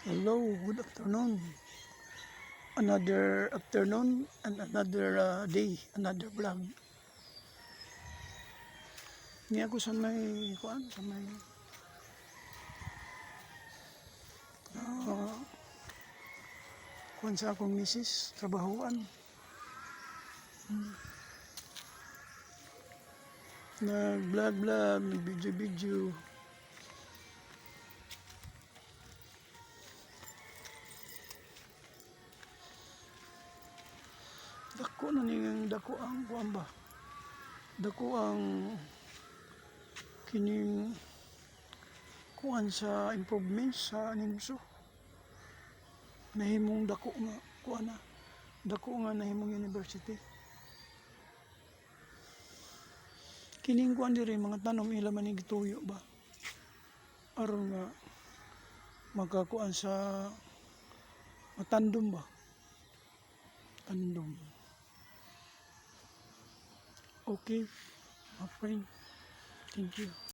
Hello, good afternoon. Another afternoon and another day, another vlog. Ni ako sa may kuan sa akong misis, trabahoan. Nag-vlog, nag-video. Dako na ning dako ang kuan ba? Dako ang kining kuan sa improvements sa Nimso. Nahimong dako nga kuan na. Dako nga nahimong university. Kining kuan diri mga tanom ila man gituyo ba? Aron nga magkakuan sa matandom ba? Tandom. Okay, my friend. Thank you.